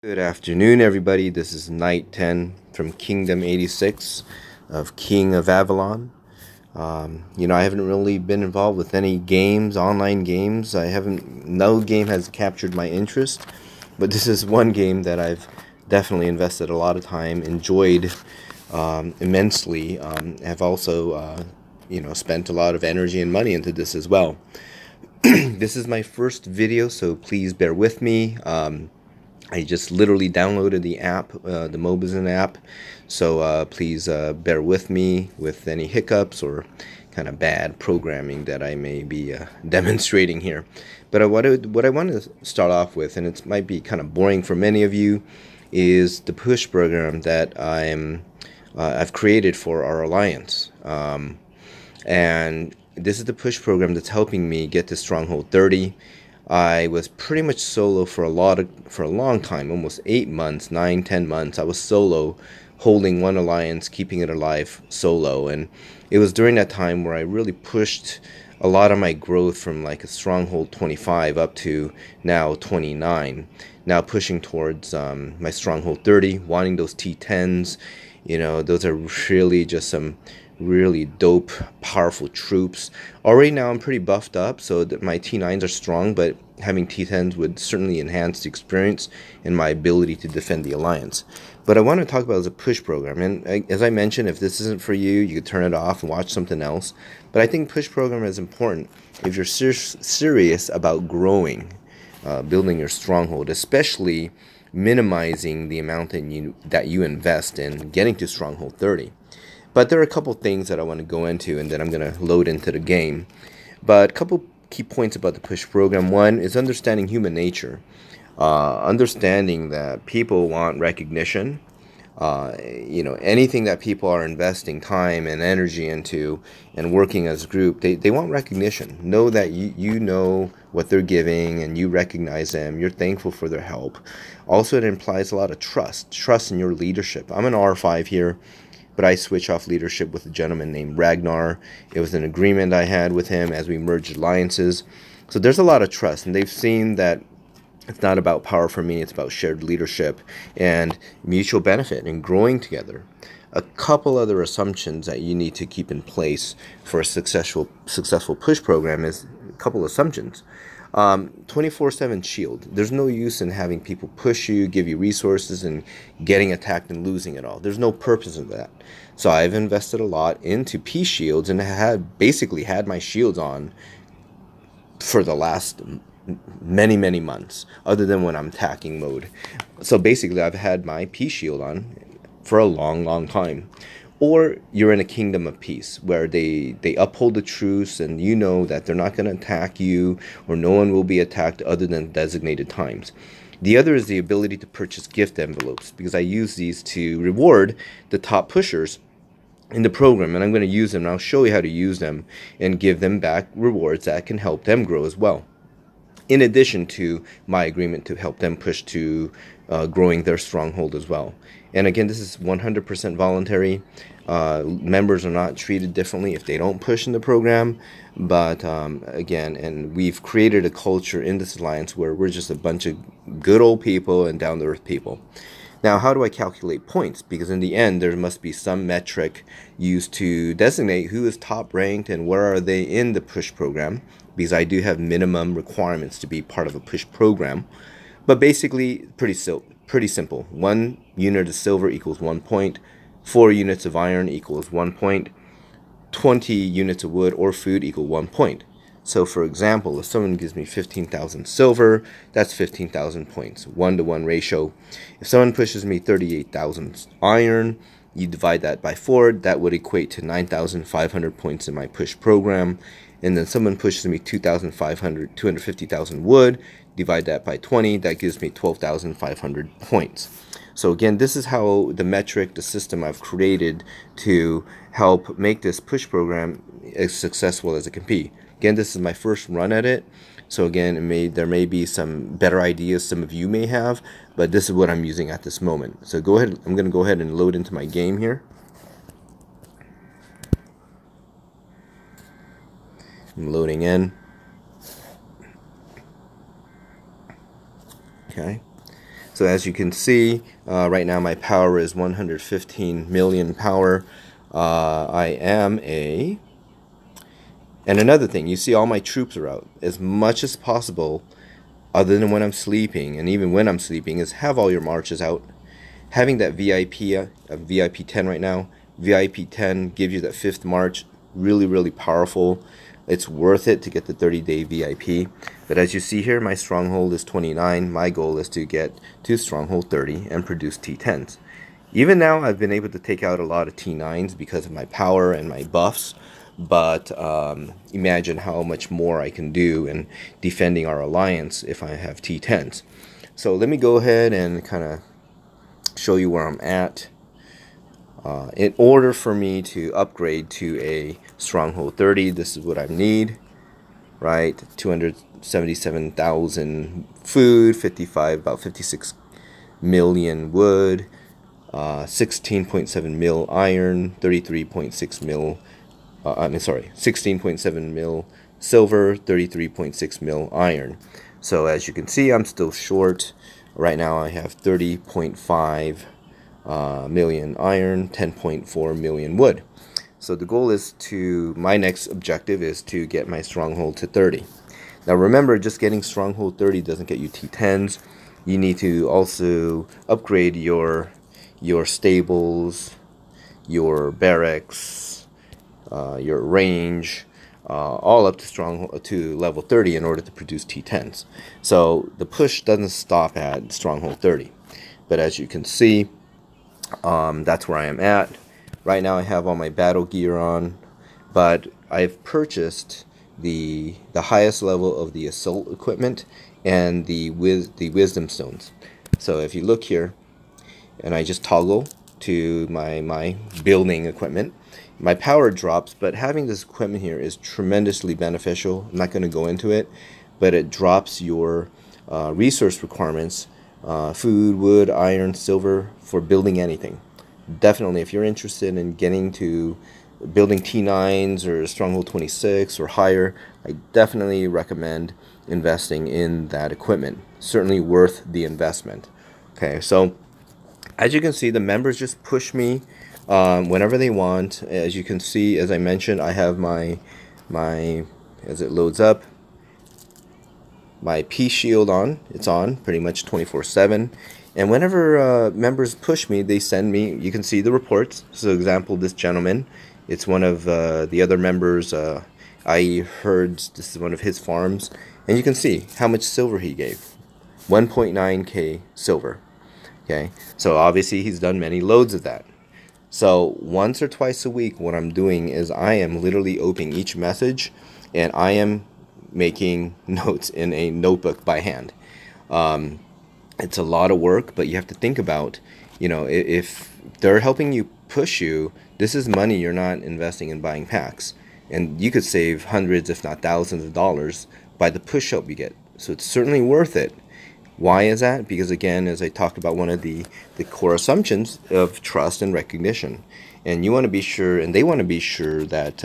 Good afternoon, everybody. This is Night 10 from Kingdom 86 of King of Avalon. I haven't really been involved with any games, online games. No game has captured my interest, but this is one game that I've definitely invested a lot of time, enjoyed immensely. Have also, spent a lot of energy and money into this as well. This is my first video, so please bear with me. I just literally downloaded the app, the Mobizen app, so please bear with me with any hiccups or kind of bad programming that I may be demonstrating here. But what I want to start off with, and it might be kind of boring for many of you, is the push program that I've created for our alliance. And this is the push program that's helping me get to Stronghold 30. I was pretty much solo for a long time, almost 8 months, 9-10 months. I was solo, holding one alliance, keeping it alive solo. And it was during that time where I really pushed a lot of my growth from like a Stronghold 25 up to now 29. Now pushing towards my Stronghold 30, wanting those T10s. Those are really just some really dope, powerful troops. Already now I'm pretty buffed up, so that my T9s are strong, but having T10s would certainly enhance the experience and my ability to defend the alliance. But I want to talk about as a push program, and as I mentioned, if this isn't for you, you could turn it off and watch something else. But I think push program is important if you're serious about growing, building your stronghold, especially minimizing the amount that you invest in getting to Stronghold 30. But there are a couple things that I want to go into, and then I'm going to load into the game. But a couple key points about the push program. One is understanding human nature. Understanding that people want recognition. Anything that people are investing time and energy into and working as a group, they want recognition. Know that you know what they're giving and you recognize them. You're thankful for their help. Also, it implies a lot of trust in your leadership. I'm an R5 here, but I switched off leadership with a gentleman named Ragnar. It was an agreement I had with him as we merged alliances. So there's a lot of trust, and they've seen that it's not about power for me, it's about shared leadership and mutual benefit and growing together. A couple other assumptions that you need to keep in place for a successful push program is a couple assumptions. 24/7 shield. There's no use in having people push you, give you resources, and getting attacked and losing it all. There's no purpose of that. So I've invested a lot into P shields and basically had my shields on for the last many months, other than when I'm attacking mode. So basically I've had my P shield on for a long time. Or you're in a kingdom of peace where they uphold the truce and you know that they're not going to attack you, or no one will be attacked other than designated times. The other is the ability to purchase gift envelopes, because I use these to reward the top pushers in the program, and I'm going to use them, and I'll show you how to use them and give them back rewards that can help them grow as well, in addition to my agreement to help them push to growing their stronghold as well. And again, this is 100% voluntary. Members are not treated differently if they don't push in the program. But again, and we've created a culture in this alliance where we're just a bunch of good old people and down-to-earth people. Now, how do I calculate points? Because in the end, there must be some metric used to designate who is top ranked and where are they in the push program, because I do have minimum requirements to be part of a push program. But basically, pretty simple. 1 unit of silver equals 1 point. 4 units of iron equals 1 point. 20 units of wood or food equal 1 point. So for example, if someone gives me 15,000 silver, that's 15,000 points, 1-to-1 ratio. If someone pushes me 38,000 iron, you divide that by 4, that would equate to 9,500 points in my push program. And then someone pushes me 250,000 wood, divide that by 20, that gives me 12,500 points. So again, this is how the metric, the system I've created to help make this push program as successful as it can be. Again, this is my first run at it. So again, there may be some better ideas some of you may have, but this is what I'm using at this moment. So go ahead, I'm going to go ahead and load into my game here. I'm loading in. Okay. So as you can see, right now my power is 115 million power. I am a... And another thing, you see all my troops are out. As much as possible, other than when I'm sleeping, and even when I'm sleeping, is have all your marches out. Having that VIP, VIP 10 right now, VIP 10 gives you that 5th march, really, really powerful. It's worth it to get the 30-day VIP. But as you see here, my stronghold is 29. My goal is to get to stronghold 30 and produce T10s. Even now, I've been able to take out a lot of T9s because of my power and my buffs. But imagine how much more I can do in defending our alliance if I have T10s. So let me go ahead and kind of show you where I'm at. In order for me to upgrade to a stronghold 30, this is what I need, right? 277,000 food, about 56 million wood, 16.7 mil iron, 33.6 mil 16.7 mil silver, 33.6 mil iron. So as you can see, I'm still short. Right now I have 30.5 million iron, 10.4 million wood. So the goal is my next objective is to get my stronghold to 30. Now remember, just getting stronghold 30 doesn't get you T10s. You need to also upgrade your stables, your barracks, your range, all up to level 30 in order to produce T10s. So the push doesn't stop at stronghold 30. But as you can see, that's where I am at. Right now I have all my battle gear on, but I've purchased the highest level of the assault equipment and the wisdom stones. So if you look here, and I just toggle to my building equipment, my power drops, but having this equipment here is tremendously beneficial. I'm not going to go into it, but it drops your resource requirements, food, wood, iron, silver, for building anything. Definitely, if you're interested in getting to building T9s or Stronghold 26 or higher, I definitely recommend investing in that equipment. Certainly worth the investment. Okay, so as you can see, the members just push me whenever they want. As you can see, as I mentioned, I have my as it loads up, my P shield on. It's on pretty much 24/7. And whenever members push me, they send me, you can see the reports. So example, this gentleman, it's one of the other members, I heard this is one of his farms. And you can see how much silver he gave. 1.9k silver. Okay, so obviously he's done many loads of that. So once or twice a week, what I'm doing is I am literally opening each message and I am making notes in a notebook by hand. It's a lot of work, but you have to think about, you know, if they're helping you push you, this is money you're not investing in buying packs. And you could save hundreds, if not thousands of dollars by the push help you get. So it's certainly worth it. Why is that? Because again, as I talked about, one of the core assumptions of trust and recognition. And you want to be sure, and they want to be sure that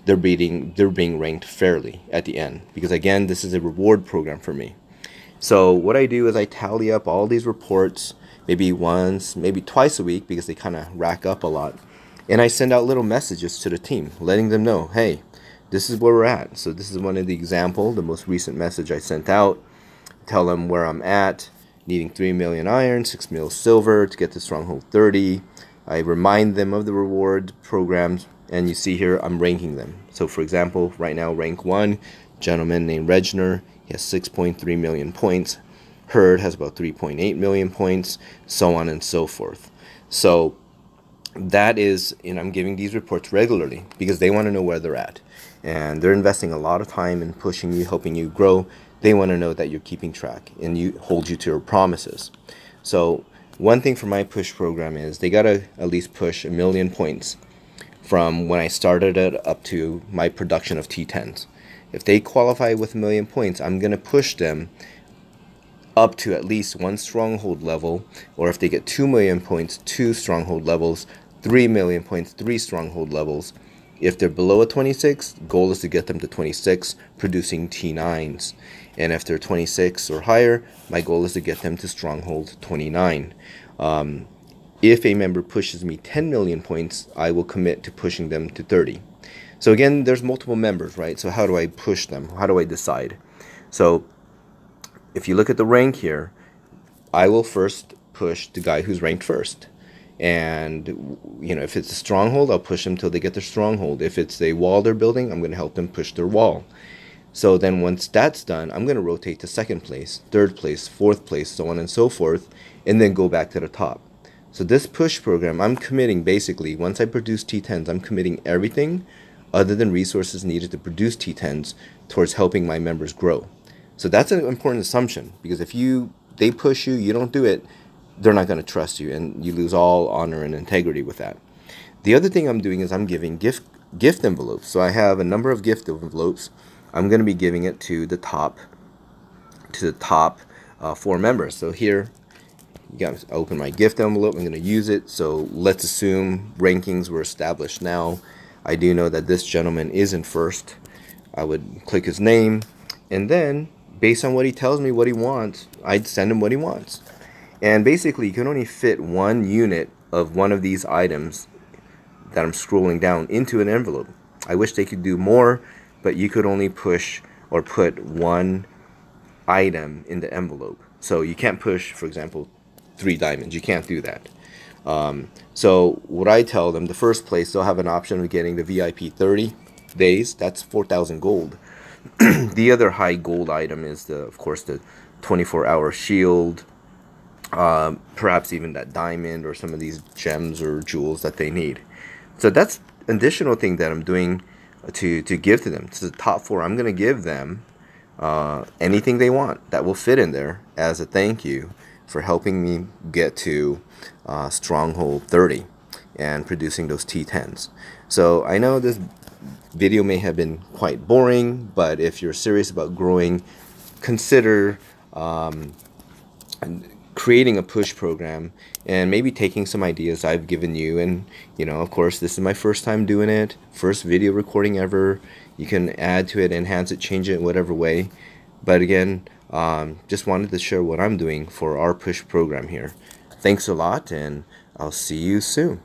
they're being ranked fairly at the end. Because again, this is a reward program for me. So what I do is I tally up all these reports, maybe once, maybe twice a week, because they kind of rack up a lot. And I send out little messages to the team, letting them know, hey, this is where we're at. So this is one of the example, the most recent message I sent out. Tell them where I'm at, needing 3 million iron, 6 mil silver to get to Stronghold 30. I remind them of the reward programs, and you see here I'm ranking them. So for example, right now rank 1, gentleman named Regner, he has 6.3 million points. Herd has about 3.8 million points, so on and so forth. So that is, and I'm giving these reports regularly because they want to know where they're at. And they're investing a lot of time in pushing you, helping you grow. They want to know that you're keeping track and you hold you to your promises. So one thing for my push program is they got to at least push 1 million points from when I started it up to my production of T10s. If they qualify with 1 million points, I'm going to push them up to at least 1 stronghold level, or if they get 2 million points, 2 stronghold levels, 3 million points, 3 stronghold levels. If they're below a 26, goal is to get them to 26, producing T9s. And if they're 26 or higher, my goal is to get them to stronghold 29. If a member pushes me 10 million points, I will commit to pushing them to 30. So again, there's multiple members, right? So how do I push them? How do I decide? So if you look at the rank here, I will first push the guy who's ranked first. And, you know, if it's a stronghold, I'll push them until they get their stronghold. If it's a wall they're building, I'm going to help them push their wall. So then once that's done, I'm going to rotate to second place, third place, fourth place, so on and so forth, and then go back to the top. So this push program, I'm committing basically, once I produce T10s, I'm committing everything other than resources needed to produce T10s towards helping my members grow. So that's an important assumption, because if they push you, you don't do it, they're not going to trust you, and you lose all honor and integrity with that. The other thing I'm doing is I'm giving gift envelopes. So I have a number of gift envelopes. I'm going to be giving it to the top 4 members. So here, you got to open my gift envelope. I'm going to use it. So let's assume rankings were established now. I do know that this gentleman isn't first. I would click his name, and then based on what he tells me what he wants, I'd send him what he wants. And basically, you can only fit 1 unit of one of these items that I'm scrolling down into an envelope. I wish they could do more, but you could only push or put 1 item in the envelope. So you can't push, for example, 3 diamonds. You can't do that. So what I tell them, the first place, they'll have an option of getting the VIP 30 days. That's 4,000 gold. The other high gold item is, of course, the 24-hour shield. Perhaps even that diamond or some of these gems or jewels that they need. So that's an additional thing that I'm doing to give to them. To the top 4, I'm going to give them anything they want that will fit in there as a thank you for helping me get to stronghold 30 and producing those T10s. So I know this video may have been quite boring, but if you're serious about growing, consider creating a push program and maybe taking some ideas I've given you. And, you know, of course, this is my first time doing it, first video recording ever. You can add to it, enhance it, change it in whatever way. But again, just wanted to share what I'm doing for our push program here. Thanks a lot, and I'll see you soon.